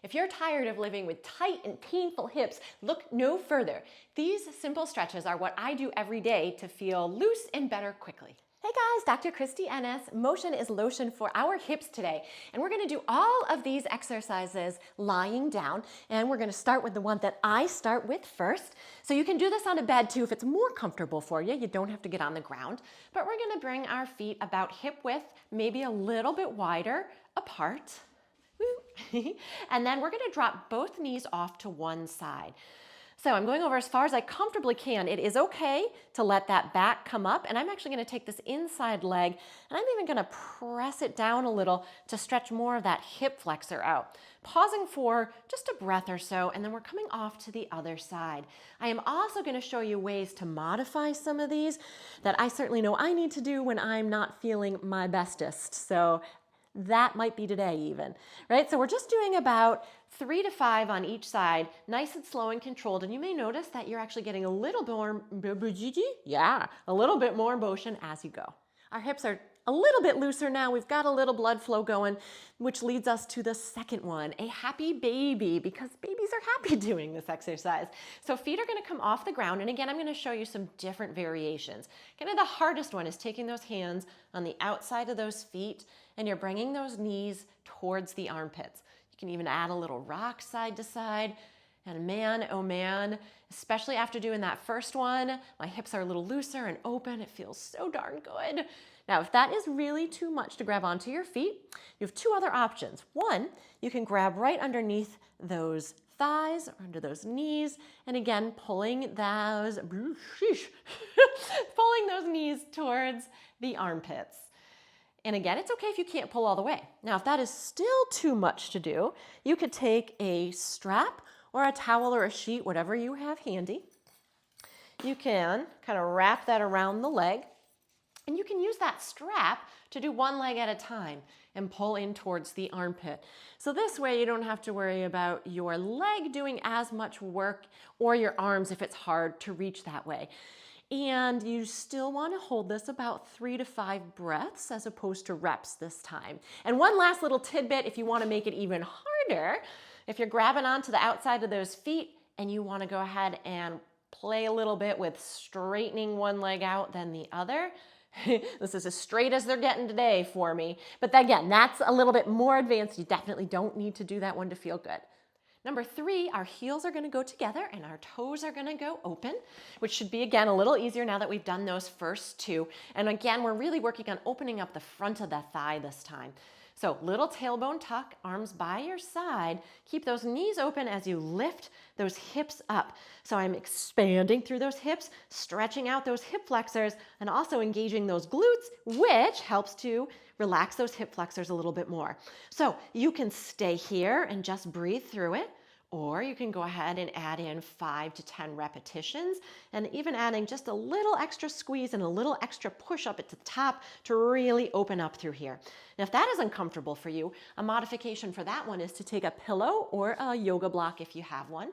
If you're tired of living with tight and painful hips, look no further. These simple stretches are what I do every day to feel loose and better quickly. Hey guys, Dr. Kristie NS. Motion is lotion for our hips today. And we're gonna do all of these exercises lying down. And we're gonna start with the one that I start with first. So you can do this on a bed too if it's more comfortable for you. You don't have to get on the ground. But we're gonna bring our feet about hip width, maybe a little bit wider apart. And then we're gonna drop both knees off to one side. So I'm going over as far as I comfortably can. It is okay to let that back come up, and I'm actually gonna take this inside leg, and I'm even gonna press it down a little to stretch more of that hip flexor out. Pausing for just a breath or so, and then we're coming off to the other side. I am also gonna show you ways to modify some of these that I certainly know I need to do when I'm not feeling my bestest. So that might be today even, right? So we're just doing about 3 to 5 on each side, nice and slow and controlled. And you may notice that you're actually getting a little more, a little bit more motion as you go. Our hips are a little bit looser now. We've got a little blood flow going, which leads us to the second one, a happy baby, because babies are happy doing this exercise. So feet are gonna come off the ground. And again, I'm gonna show you some different variations. Kind of the hardest one is taking those hands on the outside of those feet, and you're bringing those knees towards the armpits. You can even add a little rock side to side. And man, oh man, especially after doing that first one, my hips are a little looser and open. It feels so darn good. Now, if that is really too much to grab onto your feet, you have 2 other options. One, you can grab right underneath those thighs or under those knees, and again, pulling those knees towards the armpits. And again, it's okay if you can't pull all the way. Now, if that is still too much to do, you could take a strap or a towel or a sheet, whatever you have handy. You can kind of wrap that around the leg, and you can use that strap to do one leg at a time and pull in towards the armpit. So this way you don't have to worry about your leg doing as much work or your arms if it's hard to reach that way. And you still want to hold this about 3 to 5 breaths as opposed to reps this time. And one last little tidbit, if you want to make it even harder, if you're grabbing onto the outside of those feet and you want to go ahead and play a little bit with straightening one leg out than the other, this is as straight as they're getting today for me. But again, that's a little bit more advanced. You definitely don't need to do that one to feel good. Number 3, our heels are gonna go together and our toes are gonna go open, which should be, again, a little easier now that we've done those first 2. And again, we're really working on opening up the front of the thigh this time. So little tailbone tuck, arms by your side. Keep those knees open as you lift those hips up. So I'm expanding through those hips, stretching out those hip flexors, and also engaging those glutes, which helps to relax those hip flexors a little bit more. So you can stay here and just breathe through it, or you can go ahead and add in 5 to 10 repetitions, and even adding just a little extra squeeze and a little extra push up at the top to really open up through here. Now, if that is uncomfortable for you, a modification for that one is to take a pillow or a yoga block if you have one.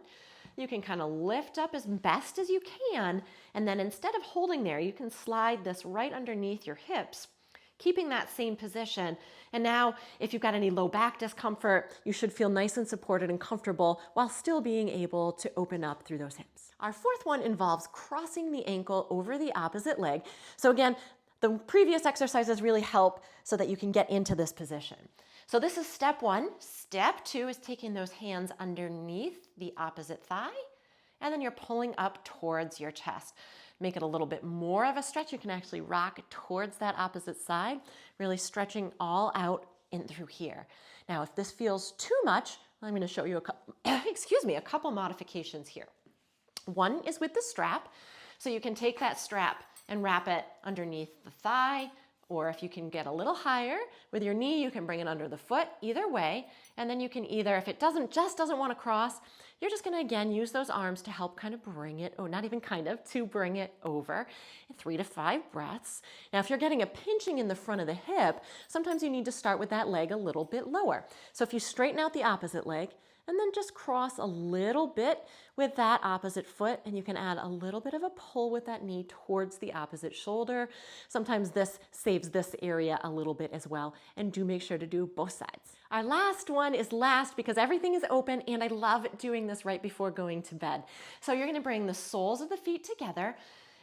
You can kind of lift up as best as you can, and then instead of holding there, you can slide this right underneath your hips, keeping that same position. And now, if you've got any low back discomfort, you should feel nice and supported and comfortable while still being able to open up through those hips. Our 4th one involves crossing the ankle over the opposite leg. So again, the previous exercises really help so that you can get into this position. So this is step 1. Step 2 is taking those hands underneath the opposite thigh, and then you're pulling up towards your chest. Make it a little bit more of a stretch. You can actually rock towards that opposite side, really stretching all out in through here. Now, if this feels too much, I'm going to show you a couple modifications here. One is with the strap. So you can take that strap and wrap it underneath the thigh, or if you can get a little higher with your knee, you can bring it under the foot, either way. And then you can either, if it doesn't want to cross, you're just going to, again, use those arms to help kind of bring it, or not even kind of, to bring it over. 3 to 5 breaths. Now, if you're getting a pinching in the front of the hip, sometimes you need to start with that leg a little bit lower. So if you straighten out the opposite leg, and then just cross a little bit with that opposite foot, and you can add a little bit of a pull with that knee towards the opposite shoulder. Sometimes this saves this area a little bit as well, and do make sure to do both sides. Our last one is last because everything is open, and I love doing this right before going to bed. So you're gonna bring the soles of the feet together,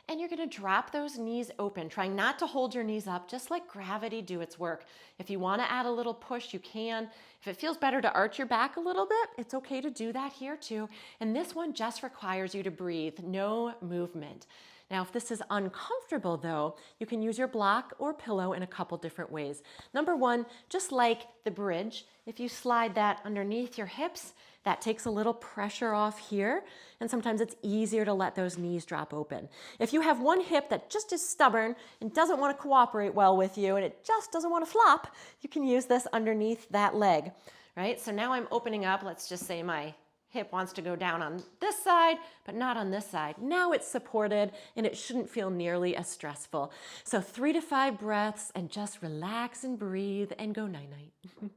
and you're gonna drop those knees open, trying not to hold your knees up, just let gravity do its work. If you wanna add a little push, you can. If it feels better to arch your back a little bit, it's okay to do that here too. And this one just requires you to breathe, no movement. Now, if this is uncomfortable though, you can use your block or pillow in a couple different ways. Number one, just like the bridge, if you slide that underneath your hips, that takes a little pressure off here, and sometimes it's easier to let those knees drop open. If you have one hip that just is stubborn and doesn't want to cooperate well with you, and it just doesn't want to flop, you can use this underneath that leg, right? So now I'm opening up, let's just say my hip wants to go down on this side, but not on this side. Now it's supported and it shouldn't feel nearly as stressful. So 3 to 5 breaths and just relax and breathe and go night-night.